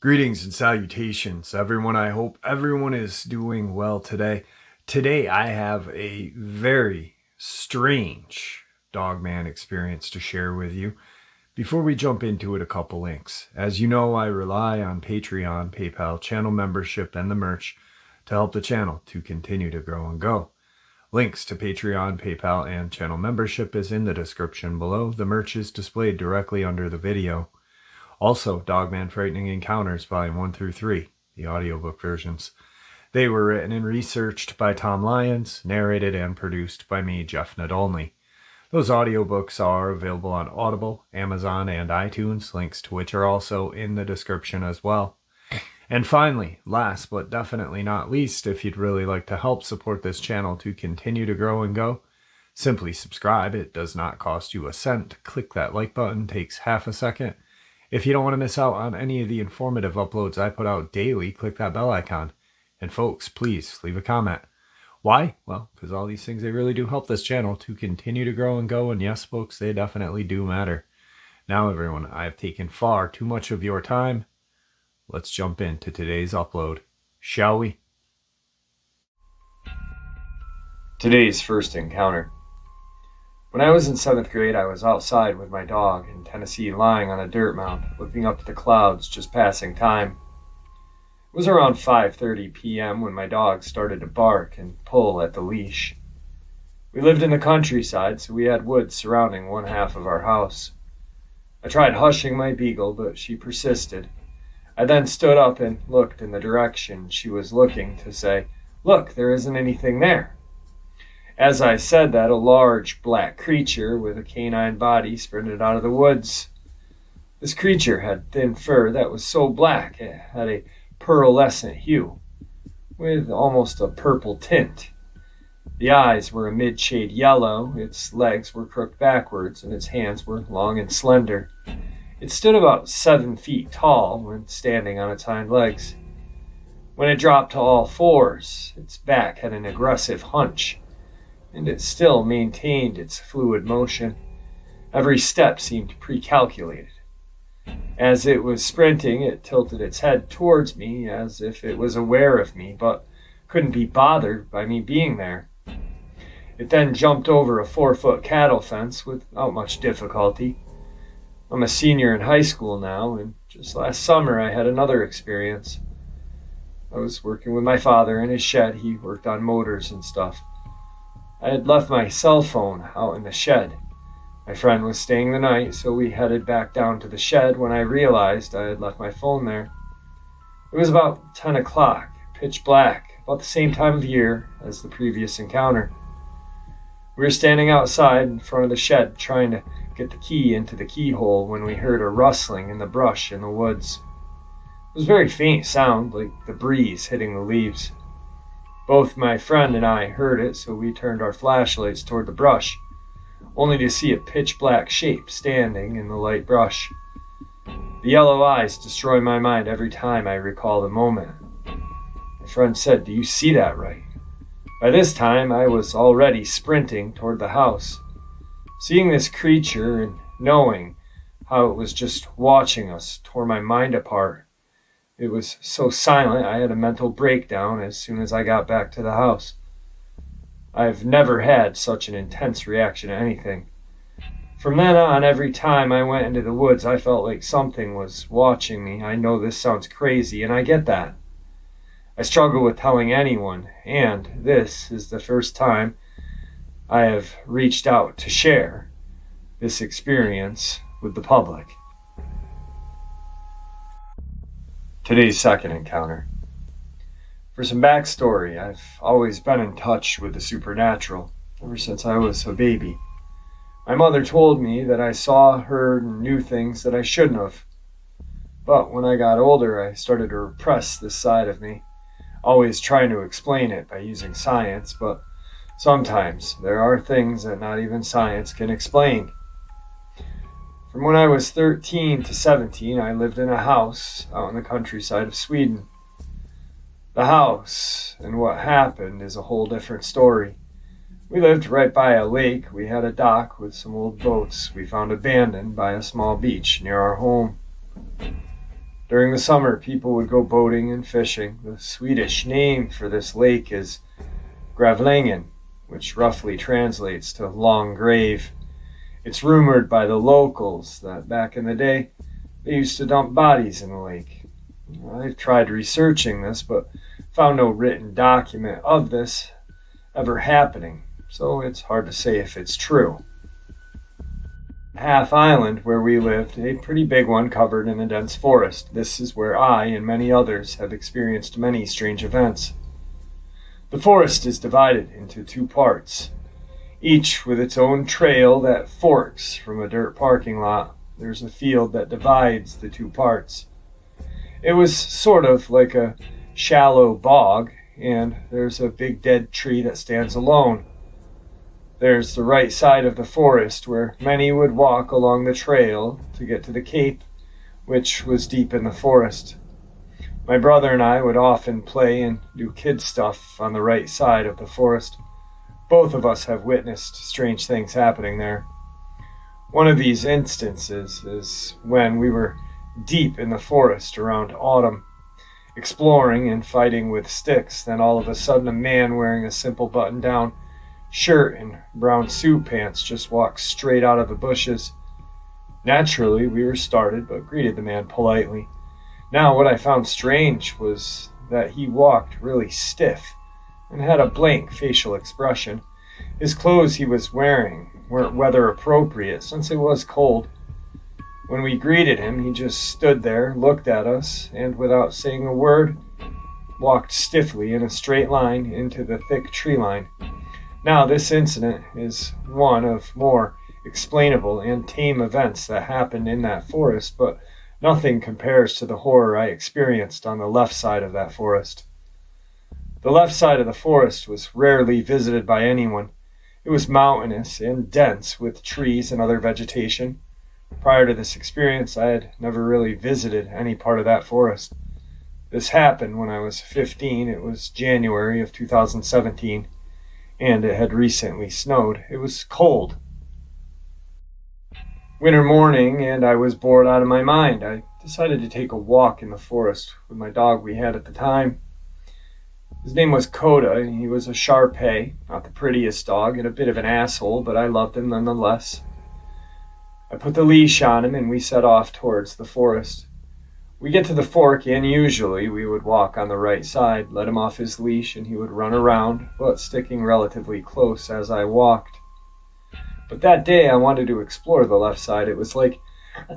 Greetings and salutations, everyone. I hope everyone is doing well today. Today, I have a very strange Dogman experience to share with you. Before we jump into it, a couple links. As you know, I rely on Patreon, PayPal, channel membership, and the merch to help the channel to continue to grow and go. Links to Patreon, PayPal, and channel membership is in the description below. The merch is displayed directly under the video. Also, Dogman Frightening Encounters, Volume 1 through 3, the audiobook versions. They were written and researched by Tom Lyons, narrated and produced by me, Jeff Nadolny. Those audiobooks are available on Audible, Amazon, and iTunes, links to which are also in the description as well. And finally, last but definitely not least, if you'd really like to help support this channel to continue to grow and go, simply subscribe. It does not cost you a cent. Click that like button, takes half a second. If you don't want to miss out on any of the informative uploads I put out daily, click that bell icon. And folks, please leave a comment. Why? Well, because all these things, they really do help this channel to continue to grow and go. And yes, folks, they definitely do matter. Now, everyone, I have taken far too much of your time. Let's jump into today's upload, shall we? Today's first encounter. When I was in 7th grade, I was outside with my dog in Tennessee, lying on a dirt mound, looking up at the clouds, just passing time. It was around 5:30 p.m. when my dog started to bark and pull at the leash. We lived in the countryside, so we had woods surrounding one half of our house. I tried hushing my beagle, but she persisted. I then stood up and looked in the direction she was looking to say, "Look, there isn't anything there." As I said that, a large black creature with a canine body sprinted out of the woods. This creature had thin fur that was so black it had a pearlescent hue, with almost a purple tint. The eyes were a mid-shade yellow, its legs were crooked backwards, and its hands were long and slender. It stood about 7 feet tall when standing on its hind legs. When it dropped to all fours, its back had an aggressive hunch, and it still maintained its fluid motion. Every step seemed pre-calculated. As it was sprinting, it tilted its head towards me as if it was aware of me, but couldn't be bothered by me being there. It then jumped over a 4-foot cattle fence without much difficulty. I'm a senior in high school now, and just last summer I had another experience. I was working with my father in his shed. He worked on motors and stuff. I had left my cell phone out in the shed. My friend was staying the night, so we headed back down to the shed when I realized I had left my phone there. It was about 10 o'clock, pitch black, about the same time of year as the previous encounter. We were standing outside in front of the shed trying to get the key into the keyhole when we heard a rustling in the brush in the woods. It was a very faint sound, like the breeze hitting the leaves. Both my friend and I heard it, so we turned our flashlights toward the brush, only to see a pitch-black shape standing in the light brush. The yellow eyes destroy my mind every time I recall the moment. My friend said, "Do you see that right?" By this time, I was already sprinting toward the house. Seeing this creature and knowing how it was just watching us tore my mind apart. It was so silent, I had a mental breakdown as soon as I got back to the house. I've never had such an intense reaction to anything. From then on, every time I went into the woods, I felt like something was watching me. I know this sounds crazy, and I get that. I struggle with telling anyone, and this is the first time I have reached out to share this experience with the public. Today's second encounter. For some backstory, I've always been in touch with the supernatural ever since I was a baby. My mother told me that I saw, heard, and knew things that I shouldn't have. But when I got older, I started to repress this side of me, always trying to explain it by using science, but sometimes there are things that not even science can explain. From when I was 13 to 17, I lived in a house out in the countryside of Sweden. The house and what happened is a whole different story. We lived right by a lake. We had a dock with some old boats we found abandoned by a small beach near our home. During the summer, people would go boating and fishing. The Swedish name for this lake is Gravlängen, which roughly translates to long grave. It's rumored by the locals that back in the day, they used to dump bodies in the lake. I've tried researching this, but found no written document of this ever happening, so it's hard to say if it's true. Half Island, where we lived, a pretty big one covered in a dense forest. This is where I and many others have experienced many strange events. The forest is divided into two parts, each with its own trail that forks from a dirt parking lot. There's a field that divides the two parts. It was sort of like a shallow bog, and there's a big dead tree that stands alone. There's the right side of the forest where many would walk along the trail to get to the cape, which was deep in the forest. My brother and I would often play and do kid stuff on the right side of the forest. Both of us have witnessed strange things happening there. One of these instances is when we were deep in the forest around autumn, exploring and fighting with sticks. Then all of a sudden a man wearing a simple button-down shirt and brown suit pants just walked straight out of the bushes. Naturally, we were startled, but greeted the man politely. Now, what I found strange was that he walked really stiff and had a blank facial expression. His clothes he was wearing weren't weather appropriate since it was cold. When we greeted him, he just stood there, looked at us, and without saying a word, walked stiffly in a straight line into the thick tree line. Now, this incident is one of more explainable and tame events that happened in that forest, but nothing compares to the horror I experienced on the left side of that forest. The left side of the forest was rarely visited by anyone. It was mountainous and dense with trees and other vegetation. Prior to this experience, I had never really visited any part of that forest. This happened when I was 15. It was January of 2017. And it had recently snowed. It was cold. Winter morning, and I was bored out of my mind. I decided to take a walk in the forest with my dog we had at the time. His name was Coda, and he was a Shar-Pei, not the prettiest dog, and a bit of an asshole, but I loved him nonetheless. I put the leash on him, and we set off towards the forest. We get to the fork, and usually we would walk on the right side, let him off his leash, and he would run around, but sticking relatively close as I walked. But that day I wanted to explore the left side. It was like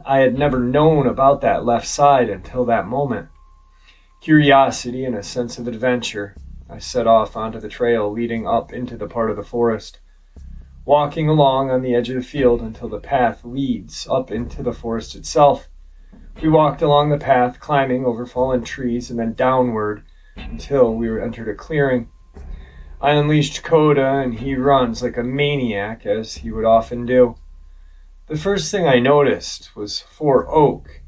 I had never known about that left side until that moment. Curiosity and a sense of adventure, I set off onto the trail leading up into the part of the forest, walking along on the edge of the field until the path leads up into the forest itself. We walked along the path, climbing over fallen trees and then downward until we entered a clearing. I unleashed Coda, and he runs like a maniac, as he would often do. The first thing I noticed was 4 oak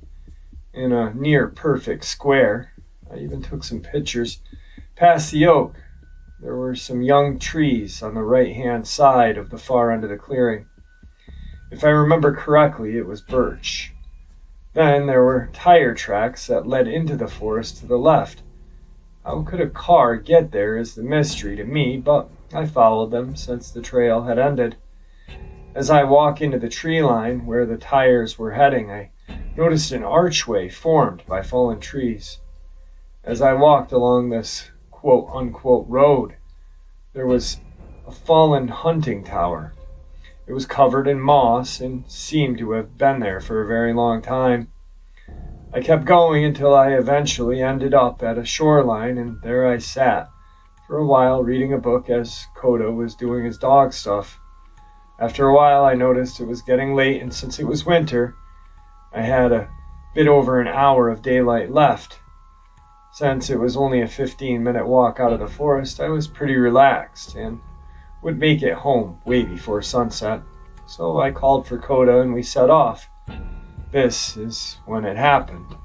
in a near-perfect square. I even took some pictures. Past the oak, there were some young trees on the right-hand side of the far end of the clearing. If I remember correctly, it was birch. Then there were tire tracks that led into the forest to the left. How could a car get there is the mystery to me, but I followed them since the trail had ended. As I walk into the tree line where the tires were heading, I noticed an archway formed by fallen trees. As I walked along this quote-unquote road, there was a fallen hunting tower. It was covered in moss and seemed to have been there for a very long time. I kept going until I eventually ended up at a shoreline, and there I sat for a while reading a book as Koda was doing his dog stuff. After a while I noticed it was getting late, and since it was winter, I had a bit over an hour of daylight left. Since it was only a 15-minute walk out of the forest, I was pretty relaxed and would make it home way before sunset. So I called for Coda and we set off. This is when it happened.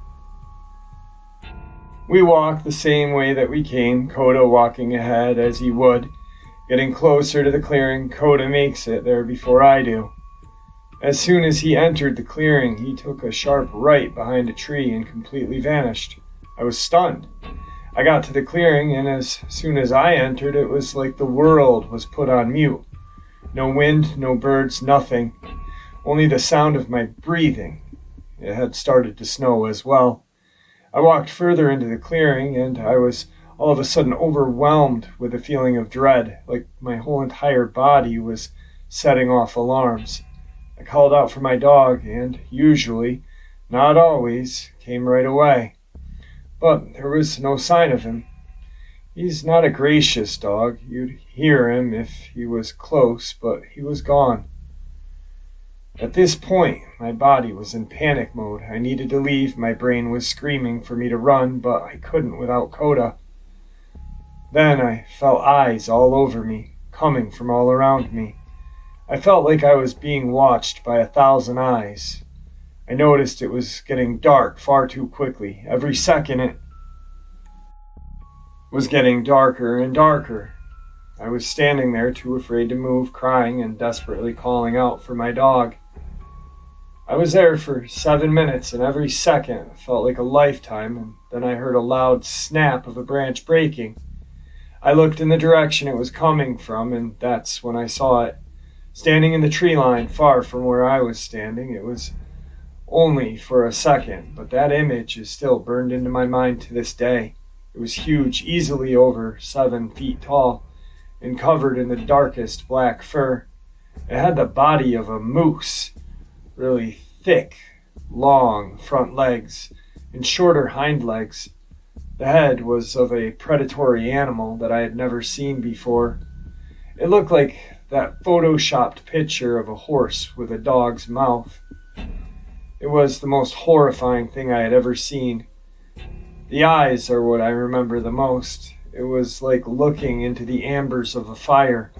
We walked the same way that we came, Coda walking ahead as he would, Getting closer to the clearing, Coda makes it there before I do. As soon as he entered the clearing, he took a sharp right behind a tree and completely vanished. I was stunned. I got to the clearing, and as soon as I entered, it was like the world was put on mute. No wind, no birds, nothing. Only the sound of my breathing. It had started to snow as well. I walked further into the clearing, and I was all of a sudden overwhelmed with a feeling of dread, like my whole entire body was setting off alarms. I called out for my dog, and usually, not always, came right away. But there was no sign of him. He's not a gracious dog. You'd hear him if he was close, but he was gone. At this point, my body was in panic mode. I needed to leave. My brain was screaming for me to run, but I couldn't without Coda. Then I felt eyes all over me, coming from all around me. I felt like I was being watched by 1,000 eyes. I noticed it was getting dark far too quickly. Every second it was getting darker and darker. I was standing there too afraid to move, crying and desperately calling out for my dog. I was there for 7 minutes, and every second felt like a lifetime, and then I heard a loud snap of a branch breaking. I looked in the direction it was coming from, and that's when I saw it. Standing in the tree line far from where I was standing. It was only for a second, but that image is still burned into my mind to this day. It was huge, easily over 7 feet tall, and covered in the darkest black fur. It had the body of a moose, really thick, long front legs, and shorter hind legs. The head was of a predatory animal that I had never seen before. It looked like that photoshopped picture of a horse with a dog's mouth. It was the most horrifying thing I had ever seen. The eyes are what I remember the most. It was like looking into the embers of a fire.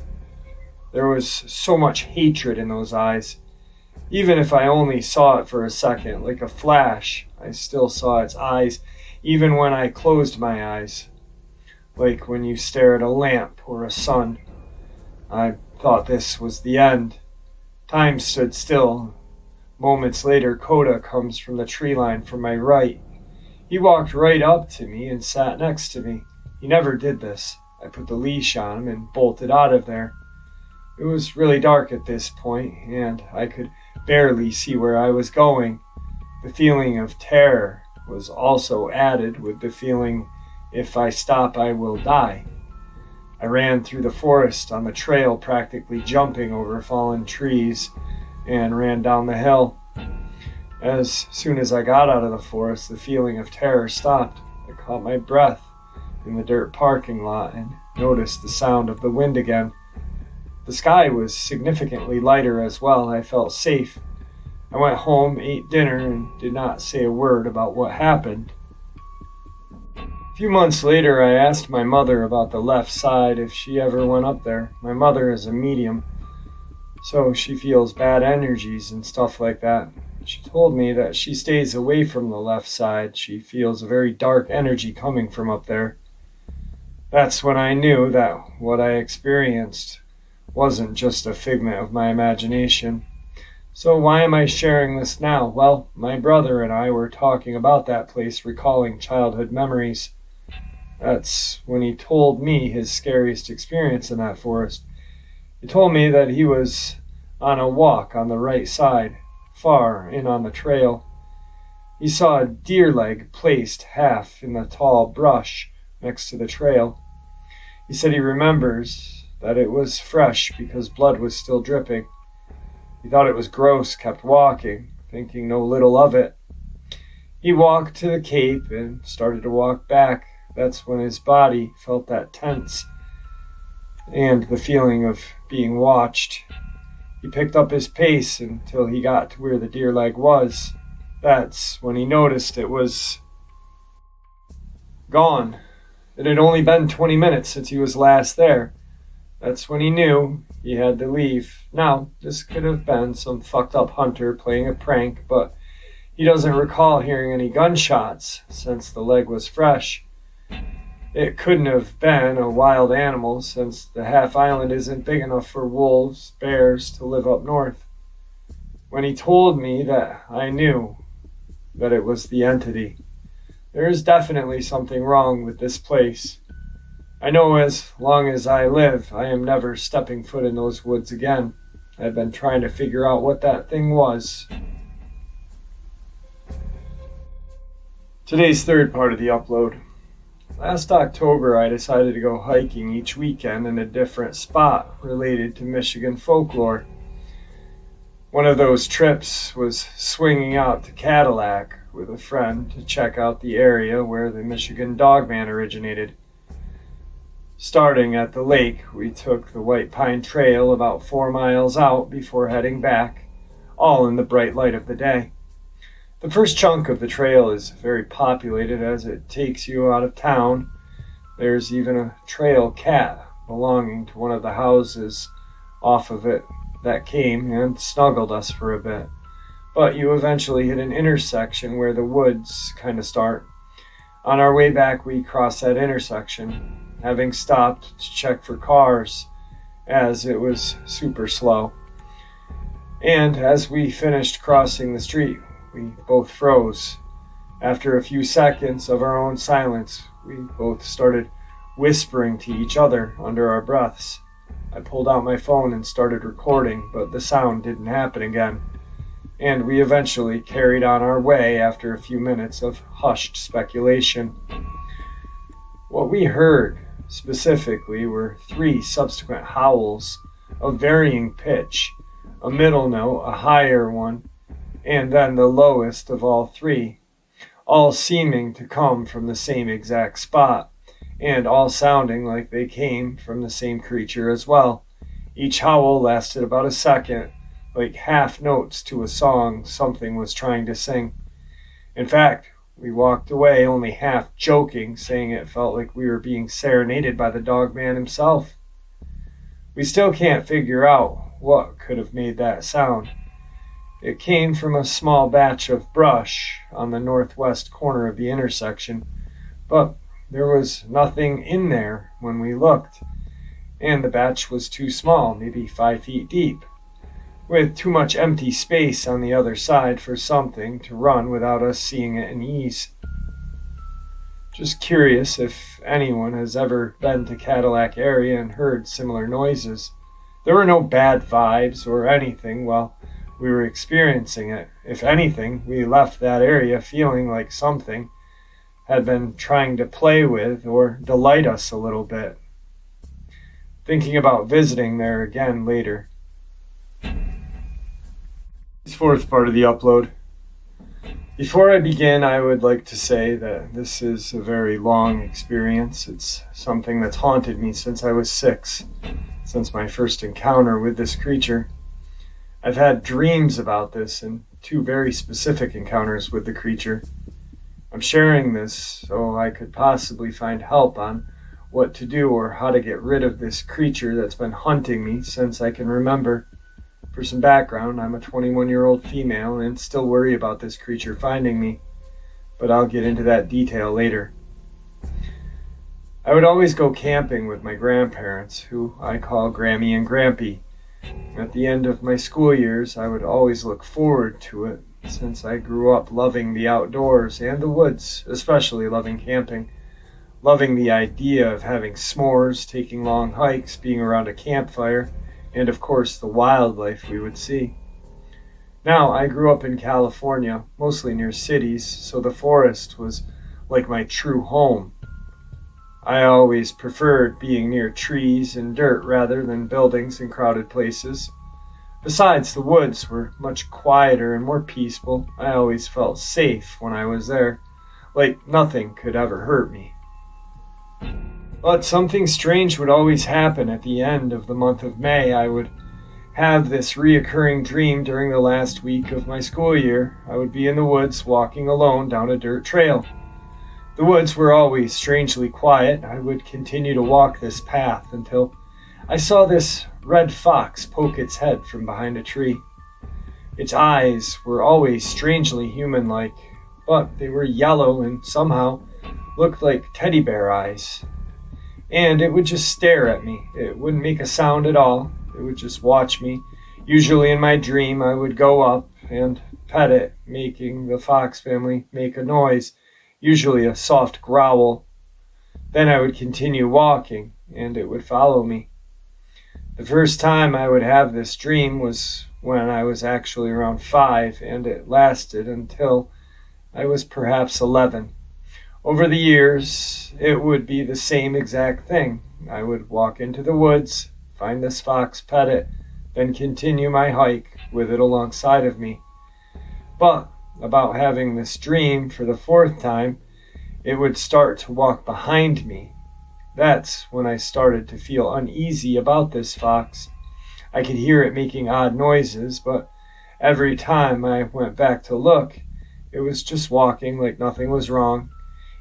There was so much hatred in those eyes. Even if I only saw it for a second, like a flash, I still saw its eyes, even when I closed my eyes. Like when you stare at a lamp or a sun. I thought this was the end. Time stood still. Moments later, Coda comes from the tree line from my right. He walked right up to me and sat next to me. He never did this. I put the leash on him and bolted out of there. It was really dark at this point, and I could barely see where I was going. The feeling of terror was also added with the feeling, if I stop, I will die. I ran through the forest on the trail, practically jumping over fallen trees, and ran down the hill. As soon as I got out of the forest, the feeling of terror stopped. I caught my breath in the dirt parking lot and noticed the sound of the wind again. The sky was significantly lighter as well. I felt safe. I went home, ate dinner, and did not say a word about what happened. A few months later, I asked my mother about the left side if she ever went up there. My mother is a medium, so she feels bad energies and stuff like that. She told me that she stays away from the left side. She feels a very dark energy coming from up there. That's when I knew that what I experienced wasn't just a figment of my imagination. So why am I sharing this now? Well, my brother and I were talking about that place, recalling childhood memories. That's when he told me his scariest experience in that forest. He told me that he was on a walk on the right side, far in on the trail. He saw a deer leg placed half in the tall brush next to the trail. He said he remembers that it was fresh because blood was still dripping. He thought it was gross, kept walking, thinking no little of it. He walked to the cape and started to walk back. That's when his body felt that tense and the feeling of being watched. He picked up his pace until he got to where the deer leg was. That's when he noticed it was gone. It had only been 20 minutes since he was last there. That's when he knew he had to leave. Now, this could have been some fucked up hunter playing a prank, but he doesn't recall hearing any gunshots since the leg was fresh. It couldn't have been a wild animal, since the half island isn't big enough for wolves, bears to live up north. When he told me that, I knew that it was the entity. There is definitely something wrong with this place. I know as long as I live, I am never stepping foot in those woods again. I've been trying to figure out what that thing was. Today's third part of the upload. Last October, I decided to go hiking each weekend in a different spot related to Michigan folklore. One of those trips was swinging out to Cadillac with a friend to check out the area where the Michigan Dogman originated. Starting at the lake, we took the White Pine Trail about 4 miles out before heading back, all in the bright light of the day. The first chunk of the trail is very populated as it takes you out of town. There's even a trail cat belonging to one of the houses off of it that came and snuggled us for a bit. But you eventually hit an intersection where the woods kind of start. On our way back, we crossed that intersection, having stopped to check for cars as it was super slow. And as we finished crossing the street, we both froze. After a few seconds of our own silence, we both started whispering to each other under our breaths. I pulled out my phone and started recording, but the sound didn't happen again. And we eventually carried on our way after a few minutes of hushed speculation. What we heard specifically were 3 subsequent howls of varying pitch, a middle note, a higher one, and then the lowest of all 3, all seeming to come from the same exact spot, and all sounding like they came from the same creature as well. Each howl lasted about a second, like half notes to a song something was trying to sing. In fact, we walked away only half joking, saying it felt like we were being serenaded by the Dogman himself. We still can't figure out what could have made that sound. It came from a small batch of brush on the northwest corner of the intersection, but there was nothing in there when we looked, and the batch was too small, maybe 5 feet deep, with too much empty space on the other side for something to run without us seeing it in ease. Just curious if anyone has ever been to Cadillac area and heard similar noises. There were no bad vibes or anything while we were experiencing it. If anything, we left that area feeling like something had been trying to play with or delight us a little bit. Thinking about visiting there again later. This fourth part of the upload. Before I begin, I would like to say that this is a very long experience. It's something that's haunted me since I was 6, since my first encounter with this creature. I've had dreams about this and 2 very specific encounters with the creature. I'm sharing this so I could possibly find help on what to do or how to get rid of this creature that's been hunting me since I can remember. For some background, I'm a 21-year-old female and still worry about this creature finding me, but I'll get into that detail later. I would always go camping with my grandparents, who I call Grammy and Grampy. At the end of my school years, I would always look forward to it, since I grew up loving the outdoors and the woods, especially loving camping. Loving the idea of having s'mores, taking long hikes, being around a campfire, and of course the wildlife we would see. Now, I grew up in California, mostly near cities, so the forest was like my true home. I always preferred being near trees and dirt rather than buildings and crowded places. Besides, the woods were much quieter and more peaceful. I always felt safe when I was there, like nothing could ever hurt me. But something strange would always happen at the end of the month of May. I would have this reoccurring dream during the last week of my school year. I would be in the woods walking alone down a dirt trail. The woods were always strangely quiet. I would continue to walk this path until I saw this red fox poke its head from behind a tree. Its eyes were always strangely human-like, but they were yellow and somehow looked like teddy bear eyes. and it would just stare at me. It wouldn't make a sound at all. It would just watch me. Usually in my dream, I would go up and pet it, making the fox family make a noise, usually a soft growl. Then I would continue walking, and it would follow me. The first time I would have this dream was when I was actually around 5, and it lasted until I was perhaps 11. Over the years, it would be the same exact thing. I would walk into the woods, find this fox, pet it, then continue my hike with it alongside of me. But about having this dream for the 4th time, it would start to walk behind me. That's when I started to feel uneasy about this fox. I could hear it making odd noises, but every time I went back to look, it was just walking like nothing was wrong,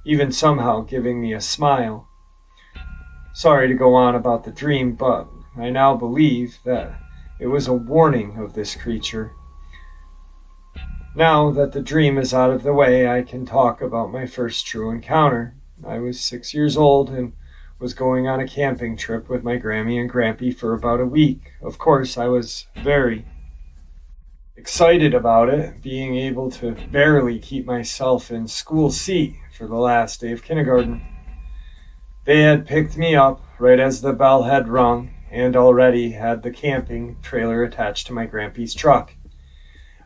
even somehow giving me a smile. Sorry to go on about the dream, but I now believe that it was a warning of this creature. Now that the dream is out of the way, I can talk about my first true encounter. I was 6 years old and was going on a camping trip with my Grammy and Grampy for about a week. Of course, I was very excited about it, being able to barely keep myself in school seat for the last day of kindergarten. They had picked me up right as the bell had rung and already had the camping trailer attached to my Grampy's truck.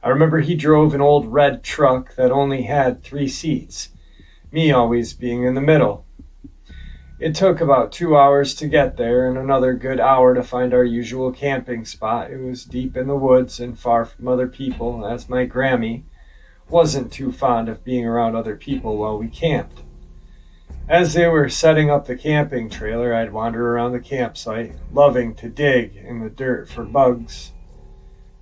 I remember he drove an old red truck that only had 3 seats, me always being in the middle. It took about 2 hours to get there and another good hour to find our usual camping spot. It was deep in the woods and far from other people, as my Grammy wasn't too fond of being around other people while we camped. As they were setting up the camping trailer, I'd wander around the campsite, loving to dig in the dirt for bugs.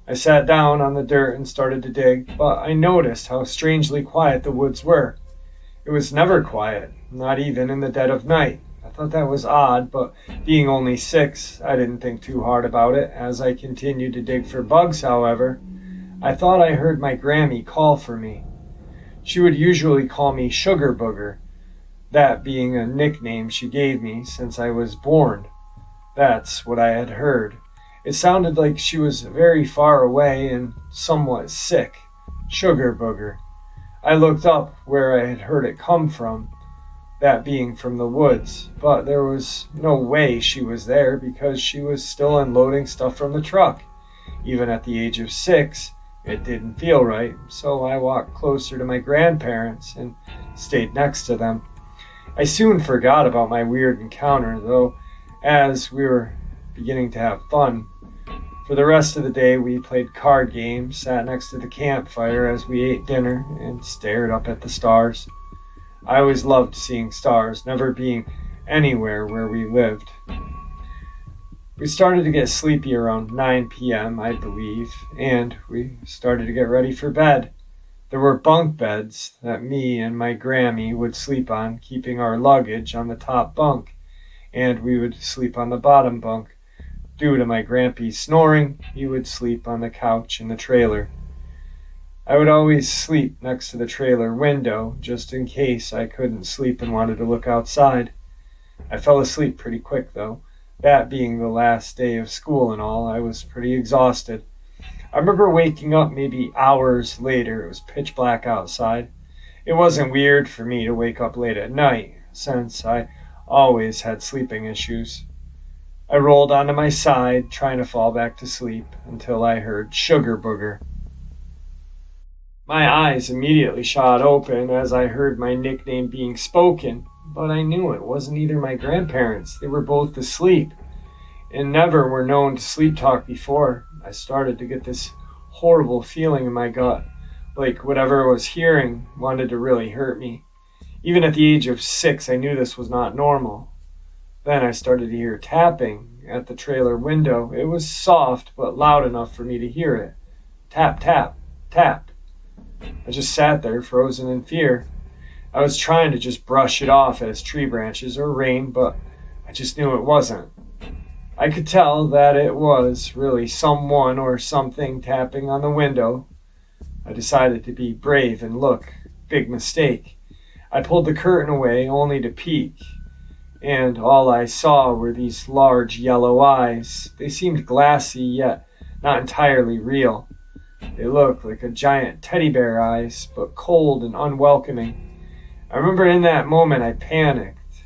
I sat down on the dirt and started to dig, but I noticed how strangely quiet the woods were. It was never quiet, not even in the dead of night. I thought that was odd, but being only 6, I didn't think too hard about it. As I continued to dig for bugs, however, I thought I heard my Grammy call for me. She would usually call me Sugar Booger, that being a nickname she gave me since I was born. That's what I had heard. It sounded like she was very far away and somewhat sick. Sugar Booger. I looked up where I had heard it come from, that being from the woods, but there was no way she was there because she was still unloading stuff from the truck. Even at the age of 6, it didn't feel right, so I walked closer to my grandparents and stayed next to them. I soon forgot about my weird encounter, though, as we were beginning to have fun. For the rest of the day, we played card games, sat next to the campfire as we ate dinner, and stared up at the stars. I always loved seeing stars, never being anywhere where we lived. We started to get sleepy around 9 p.m., I believe, and we started to get ready for bed. There were bunk beds that me and my Grammy would sleep on, keeping our luggage on the top bunk, and we would sleep on the bottom bunk. Due to my Grampy's snoring, he would sleep on the couch in the trailer. I would always sleep next to the trailer window, just in case I couldn't sleep and wanted to look outside. I fell asleep pretty quick, though. That being the last day of school and all, I was pretty exhausted. I remember waking up maybe hours later. It was pitch black outside. It wasn't weird for me to wake up late at night, since I always had sleeping issues. I rolled onto my side, trying to fall back to sleep, until I heard Sugar Booger. My eyes immediately shot open as I heard my nickname being spoken, but I knew it wasn't either my grandparents. They were both asleep, and never were known to sleep talk before. I started to get this horrible feeling in my gut, like whatever I was hearing wanted to really hurt me. Even at the age of 6, I knew this was not normal. Then I started to hear tapping at the trailer window. It was soft, but loud enough for me to hear it. Tap, tap, tap. I just sat there, frozen in fear. I was trying to just brush it off as tree branches or rain, but I just knew it wasn't. I could tell that it was really someone or something tapping on the window. I decided to be brave and look. Big mistake. I pulled the curtain away only to peek. and all I saw were these large yellow eyes. They seemed glassy, yet not entirely real. They looked like a giant teddy bear eyes, but cold and unwelcoming. I remember in that moment I panicked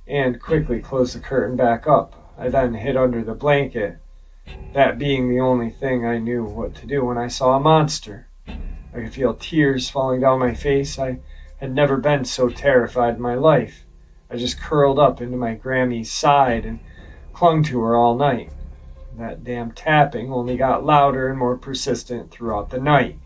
and quickly closed the curtain back up. I then hid under the blanket, that being the only thing I knew what to do when I saw a monster. I could feel tears falling down my face. I had never been so terrified in my life. I just curled up into my Grammy's side and clung to her all night. That damn tapping only got louder and more persistent throughout the night.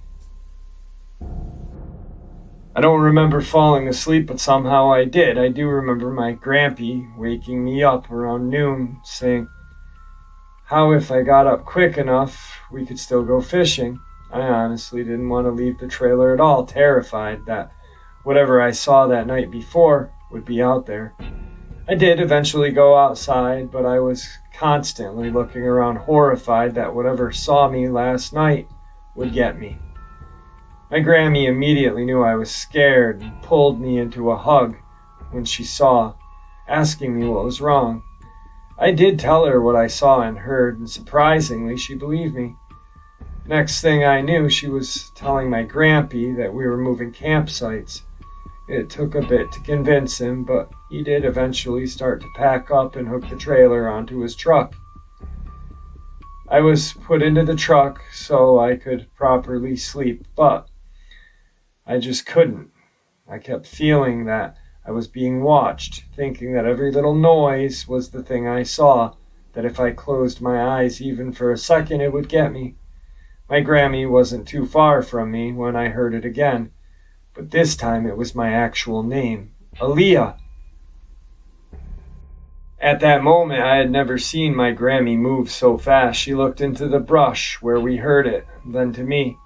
I don't remember falling asleep, but somehow I did. I do remember my Grampy waking me up around noon, saying, how if I got up quick enough, we could still go fishing. I honestly didn't want to leave the trailer at all, terrified that whatever I saw that night before would be out there. I did eventually go outside, but I was constantly looking around, horrified that whatever saw me last night would get me. My Grammy immediately knew I was scared and pulled me into a hug when she saw, asking me what was wrong. I did tell her what I saw and heard, and surprisingly, she believed me. Next thing I knew, she was telling my Grampy that we were moving campsites. It took a bit to convince him, but he did eventually start to pack up and hook the trailer onto his truck. I was put into the truck so I could properly sleep, but I just couldn't. I kept feeling that I was being watched, thinking that every little noise was the thing I saw, that if I closed my eyes even for a second it would get me. My Grammy wasn't too far from me when I heard it again, but this time it was my actual name, Aaliyah. At that moment I had never seen my Grammy move so fast. She looked into the brush where we heard it, then to me.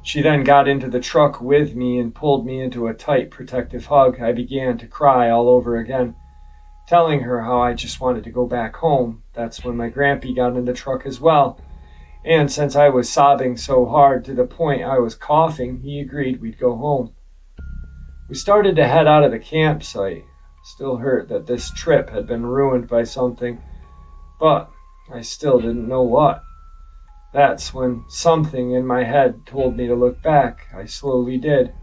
She then got into the truck with me and pulled me into a tight, protective hug. I began to cry all over again, telling her how I just wanted to go back home. That's when my Grampy got in the truck as well. And since I was sobbing so hard to the point I was coughing, he agreed we'd go home. We started to head out of the campsite, still hurt that this trip had been ruined by something, but I still didn't know what. That's when something in my head told me to look back. I slowly did,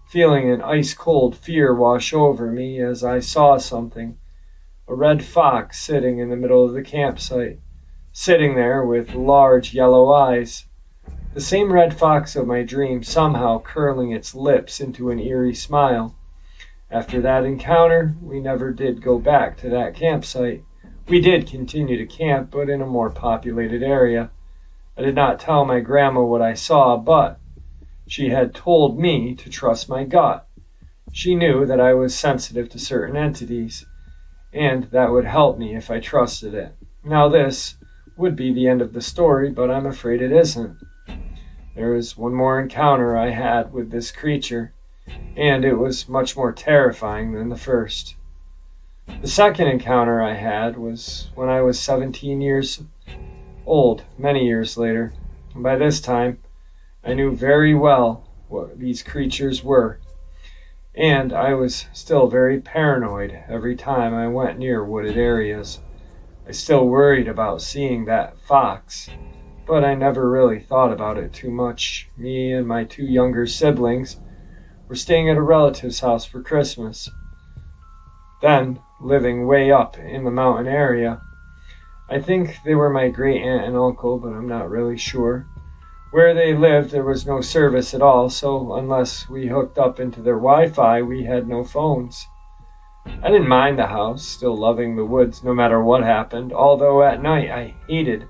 feeling an ice-cold fear wash over me as I saw something. A red fox sitting in the middle of the campsite, sitting there with large yellow eyes. The same red fox of my dream, somehow curling its lips into an eerie smile. After that encounter, we never did go back to that campsite. We did continue to camp, but in a more populated area. I did not tell my grandma what I saw, but she had told me to trust my gut. She knew that I was sensitive to certain entities, and that would help me if I trusted it. Now this would be the end of the story, but I'm afraid it isn't. There was one more encounter I had with this creature, and it was much more terrifying than the first. The second encounter I had was when I was 17 years old, many years later. And by this time, I knew very well what these creatures were, and I was still very paranoid every time I went near wooded areas. I still worried about seeing that fox, but I never really thought about it too much. Me and my two younger siblings were staying at a relative's house for Christmas. Then, living way up in the mountain area, I think they were my great aunt and uncle, but I'm not really sure. Where they lived, there was no service at all, so unless we hooked up into their Wi-Fi, we had no phones. I didn't mind the house, still loving the woods no matter what happened, although at night I hated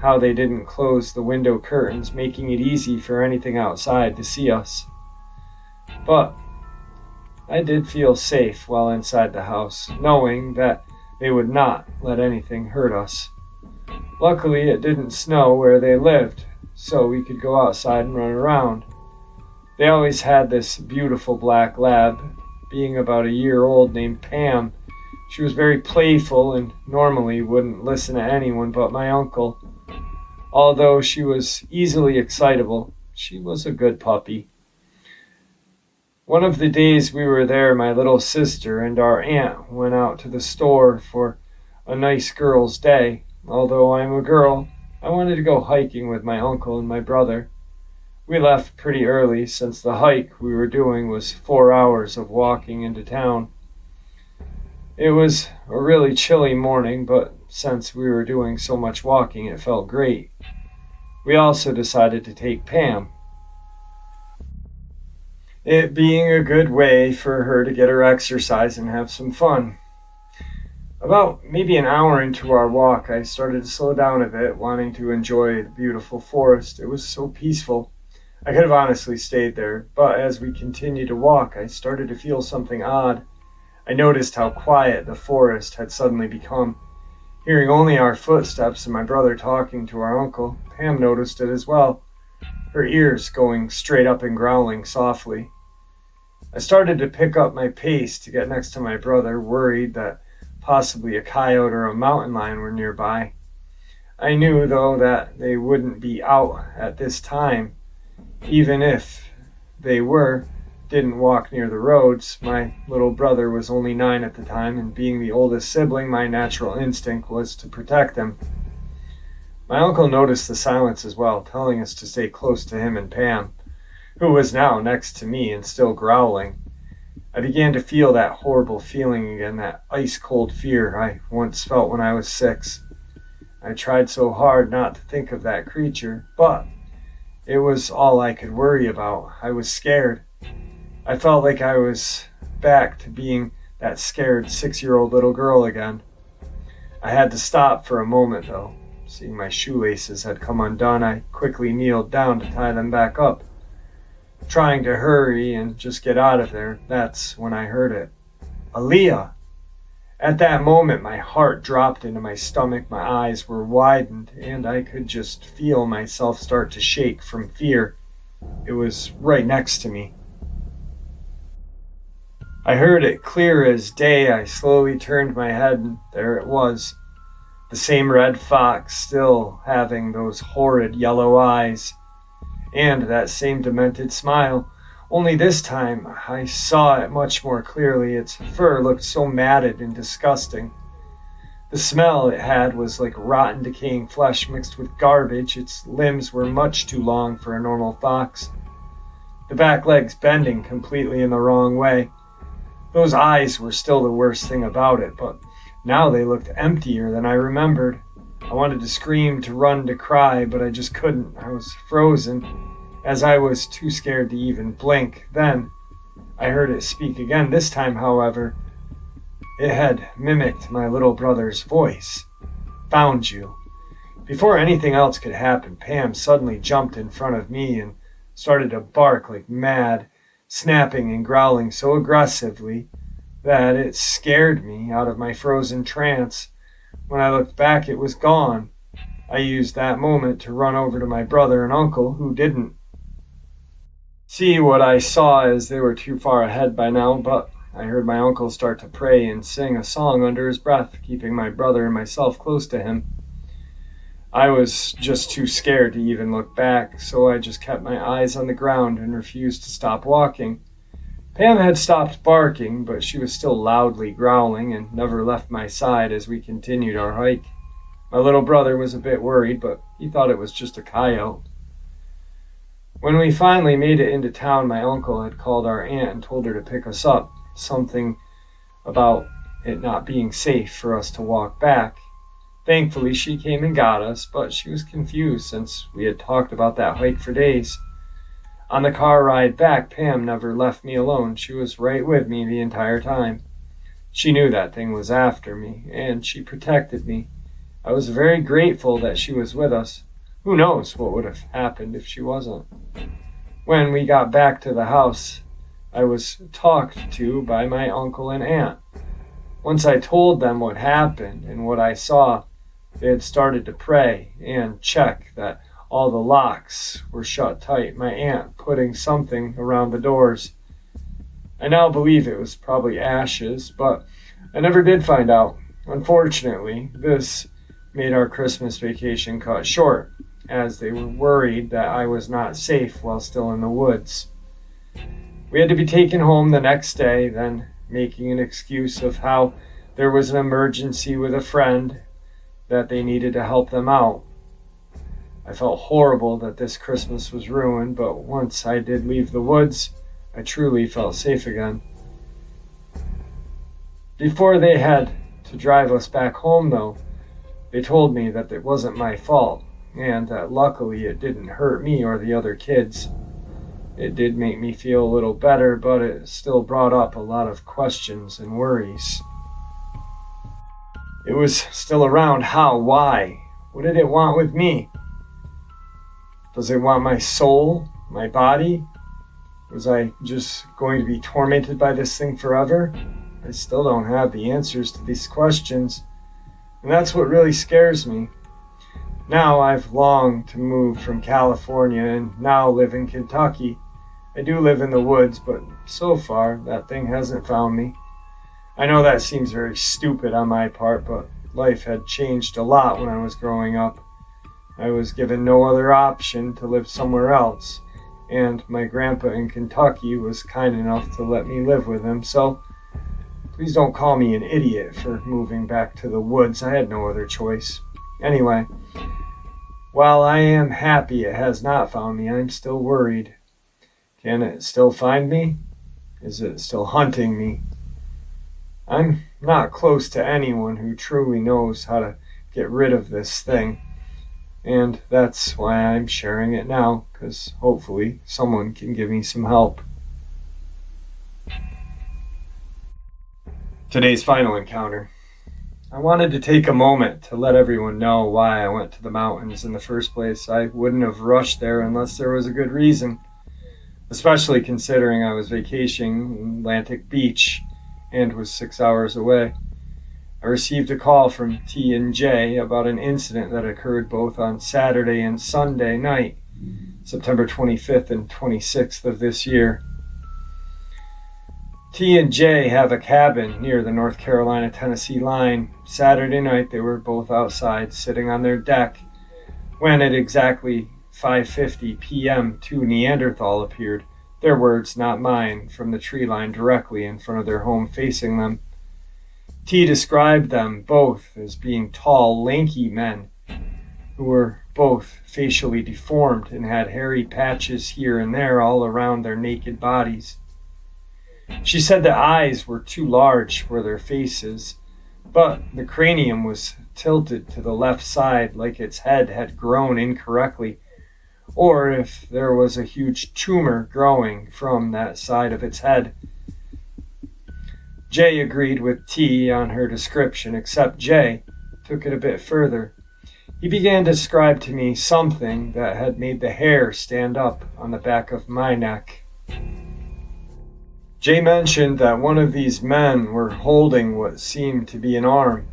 how they didn't close the window curtains, making it easy for anything outside to see us. But I did feel safe while inside the house, knowing that they would not let anything hurt us. Luckily, it didn't snow where they lived, so we could go outside and run around. They always had this beautiful black lab, being about a year old, named Pam. She was very playful and normally wouldn't listen to anyone but my uncle. Although she was easily excitable, she was a good puppy. One of the days we were there, my little sister and our aunt went out to the store for a nice girl's day. Although I'm a girl, I wanted to go hiking with my uncle and my brother. We left pretty early since the hike we were doing was 4 hours of walking into town. It was a really chilly morning, but since we were doing so much walking, it felt great. We also decided to take Pam, it being a good way for her to get her exercise and have some fun. About maybe an hour into our walk, I started to slow down a bit, wanting to enjoy the beautiful forest. It was so peaceful. I could have honestly stayed there, but as we continued to walk, I started to feel something odd. I noticed how quiet the forest had suddenly become. Hearing only our footsteps and my brother talking to our uncle, Pam noticed it as well, her ears going straight up and growling softly. I started to pick up my pace to get next to my brother, worried that possibly a coyote or a mountain lion were nearby. I knew, though, that they wouldn't be out at this time. Even if they didn't walk near the roads. My little brother was only 9 at the time, and being the oldest sibling, my natural instinct was to protect him. My uncle noticed the silence as well, telling us to stay close to him and Pam, who was now next to me and still growling. I began to feel that horrible feeling again, that ice-cold fear I once felt when I was 6. I tried so hard not to think of that creature, but it was all I could worry about. I was scared. I felt like I was back to being that scared 6-year-old little girl again. I had to stop for a moment, though. Seeing my shoelaces had come undone, I quickly kneeled down to tie them back up. Trying to hurry and just get out of there, that's when I heard it. Aaliyah! At that moment, my heart dropped into my stomach, my eyes were widened, and I could just feel myself start to shake from fear. It was right next to me. I heard it clear as day. I slowly turned my head, and there it was. The same red fox, still having those horrid yellow eyes, and that same demented smile. Only this time, I saw it much more clearly. Its fur looked so matted and disgusting. The smell it had was like rotten, decaying flesh mixed with garbage. Its limbs were much too long for a normal fox, the back legs bending completely in the wrong way. Those eyes were still the worst thing about it, but now they looked emptier than I remembered. I wanted to scream, to run, to cry, but I just couldn't. I was frozen, as I was too scared to even blink. Then I heard it speak again. This time, however, it had mimicked my little brother's voice. Found you. Before anything else could happen, Pam suddenly jumped in front of me and started to bark like mad, snapping and growling so aggressively that it scared me out of my frozen trance. When I looked back, it was gone. I used that moment to run over to my brother and uncle, who didn't see what I saw as they were too far ahead by now, but I heard my uncle start to pray and sing a song under his breath, keeping my brother and myself close to him. I was just too scared to even look back, so I just kept my eyes on the ground and refused to stop walking. Pam had stopped barking, but she was still loudly growling and never left my side as we continued our hike. My little brother was a bit worried, but he thought it was just a coyote. When we finally made it into town, my uncle had called our aunt and told her to pick us up, something about it not being safe for us to walk back. Thankfully, she came and got us, but she was confused since we had talked about that hike for days. On the car ride back, Pam never left me alone. She was right with me the entire time. She knew that thing was after me, and she protected me. I was very grateful that she was with us. Who knows what would have happened if she wasn't? When we got back to the house, I was talked to by my uncle and aunt. Once I told them what happened and what I saw, they had started to pray and check that all the locks were shut tight, my aunt putting something around the doors. I now believe it was probably ashes, but I never did find out. Unfortunately, this made our Christmas vacation cut short, as they were worried that I was not safe while still in the woods. We had to be taken home the next day, then making an excuse of how there was an emergency with a friend that they needed to help them out. I felt horrible that this Christmas was ruined, but once I did leave the woods, I truly felt safe again. Before they had to drive us back home, though, they told me that it wasn't my fault, and that luckily it didn't hurt me or the other kids. It did make me feel a little better, but it still brought up a lot of questions and worries. It was still around how, why, what did it want with me? Does it want my soul, my body? Was I just going to be tormented by this thing forever? I still don't have the answers to these questions, and that's what really scares me. Now I've longed to move from California and now live in Kentucky. I do live in the woods, but so far that thing hasn't found me. I know that seems very stupid on my part, but life had changed a lot when I was growing up. I was given no other option to live somewhere else, and my grandpa in Kentucky was kind enough to let me live with him, so please don't call me an idiot for moving back to the woods. I had no other choice. Anyway, while I am happy it has not found me, I'm still worried. Can it still find me? Is it still hunting me? I'm not close to anyone who truly knows how to get rid of this thing. And that's why I'm sharing it now, because hopefully someone can give me some help. Today's final encounter. I wanted to take a moment to let everyone know why I went to the mountains in the first place. I wouldn't have rushed there unless there was a good reason, especially considering I was vacationing in Atlantic Beach and was 6 hours away. I received a call from T and J about an incident that occurred both on Saturday and Sunday night, September 25th and 26th of this year. T and J have a cabin near the North Carolina-Tennessee line. Saturday night they were both outside sitting on their deck when at exactly 5:50 p.m. two Neanderthal appeared, their words, not mine, from the tree line directly in front of their home facing them. T described them both as being tall, lanky men who were both facially deformed and had hairy patches here and there all around their naked bodies. She said the eyes were too large for their faces, but the cranium was tilted to the left side like its head had grown incorrectly, or if there was a huge tumor growing from that side of its head. Jay agreed with T on her description, except Jay took it a bit further. He began to describe to me something that had made the hair stand up on the back of my neck. Jay mentioned that one of these men were holding what seemed to be an arm,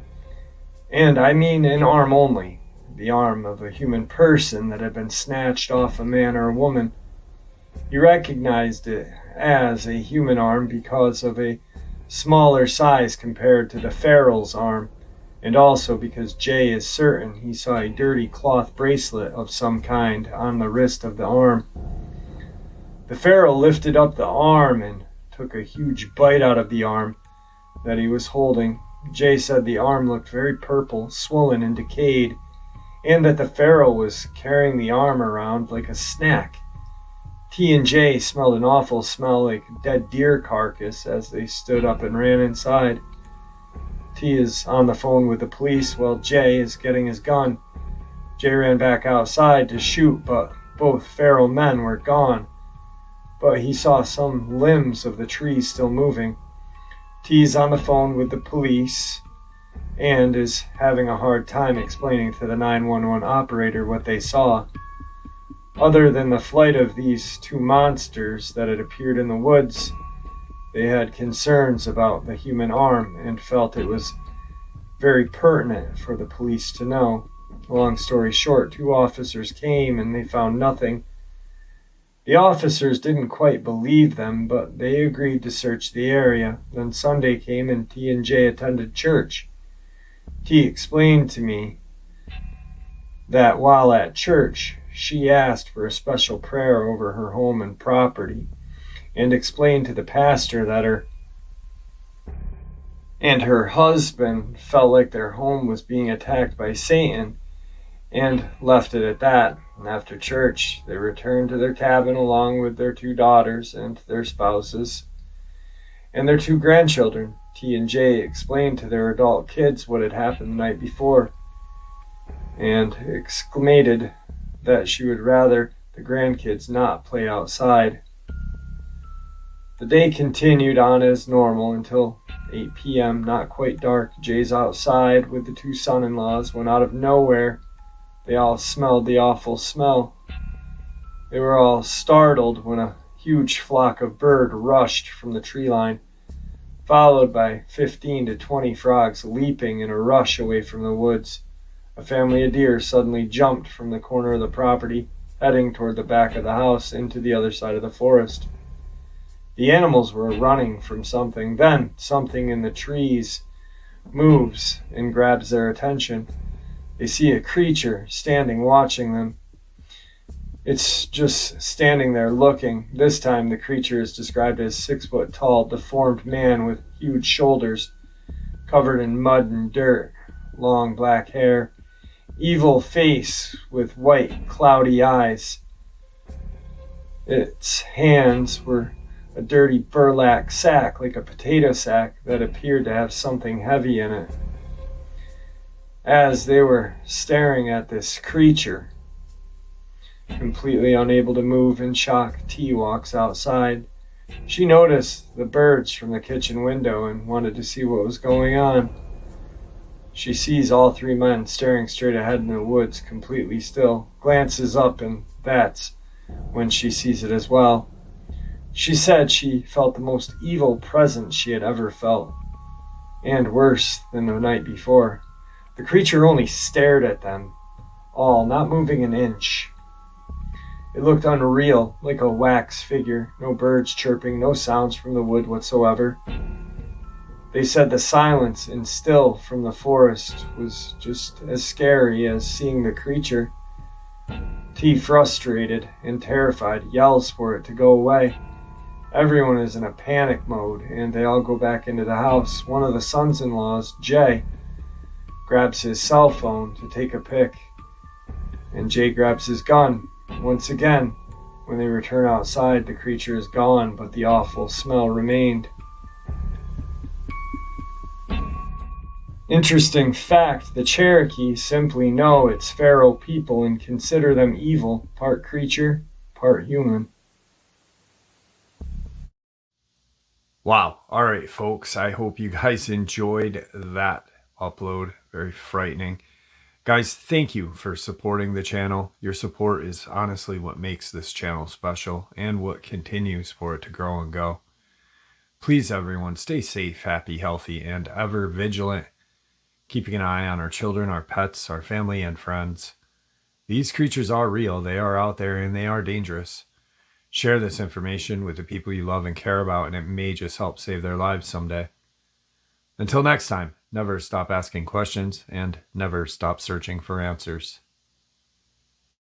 and I mean an arm only, the arm of a human person that had been snatched off a man or a woman. He recognized it as a human arm because of a smaller size compared to the feral's arm, and also because Jay is certain he saw a dirty cloth bracelet of some kind on the wrist of the arm. The feral lifted up the arm and took a huge bite out of the arm that he was holding. Jay said the arm looked very purple, swollen, and decayed, and that the feral was carrying the arm around like a snack. T and J smelled an awful smell like dead deer carcass as they stood up and ran inside. T is on the phone with the police while Jay is getting his gun. Jay ran back outside to shoot, but both feral men were gone. But he saw some limbs of the trees still moving. T's on the phone with the police and is having a hard time explaining to the 911 operator what they saw. Other than the flight of these two monsters that had appeared in the woods, they had concerns about the human arm and felt it was very pertinent for the police to know. Long story short, two officers came and they found nothing. The officers didn't quite believe them, but they agreed to search the area. Then Sunday came and T and J attended church. T explained to me that while at church, she asked for a special prayer over her home and property, and explained to the pastor that her and her husband felt like their home was being attacked by Satan, and left it at that. And after church, they returned to their cabin along with their 2 daughters and their spouses and their 2 grandchildren. T and J explained to their adult kids what had happened the night before, and exclaimed that she would rather the grandkids not play outside. The day continued on as normal until 8 p.m., not quite dark. Jay's outside with the 2 son-in-laws when out of nowhere they all smelled the awful smell. They were all startled when a huge flock of birds rushed from the tree line, followed by 15 to 20 frogs leaping in a rush away from the woods. A family of deer suddenly jumped from the corner of the property, heading toward the back of the house into the other side of the forest. The animals were running from something. Then something in the trees moves and grabs their attention. They see a creature standing watching them. It's just standing there looking. This time the creature is described as 6-foot tall, deformed man with huge shoulders, covered in mud and dirt, long black hair, evil face with white cloudy eyes. Its hands were a dirty burlap sack, like a potato sack, that appeared to have something heavy in it. As they were staring at this creature, completely unable to move in shock, T walks outside. She noticed the birds from the kitchen window and wanted to see what was going on. She sees all 3 men staring straight ahead in the woods, completely still, glances up, and that's when she sees it as well. She said she felt the most evil presence she had ever felt, and worse than the night before. The creature only stared at them all, not moving an inch. It looked unreal, like a wax figure. No birds chirping, no sounds from the wood whatsoever. They said the silence and still from the forest was just as scary as seeing the creature. T, frustrated and terrified, yells for it to go away. Everyone is in a panic mode, and they all go back into the house. One of the sons-in-laws, Jay, grabs his cell phone to take a pic, and Jay grabs his gun. Once again, when they return outside, the creature is gone, but the awful smell remained. Interesting fact, the Cherokee simply know it's feral people and consider them evil, part creature, part human. Wow. All right, folks. I hope you guys enjoyed that upload. Very frightening. Guys, thank you for supporting the channel. Your support is honestly what makes this channel special and what continues for it to grow and go. Please, everyone, stay safe, happy, healthy, and ever vigilant, keeping an eye on our children, our pets, our family, and friends. These creatures are real. They are out there, and they are dangerous. Share this information with the people you love and care about, and it may just help save their lives someday. Until next time, never stop asking questions and never stop searching for answers.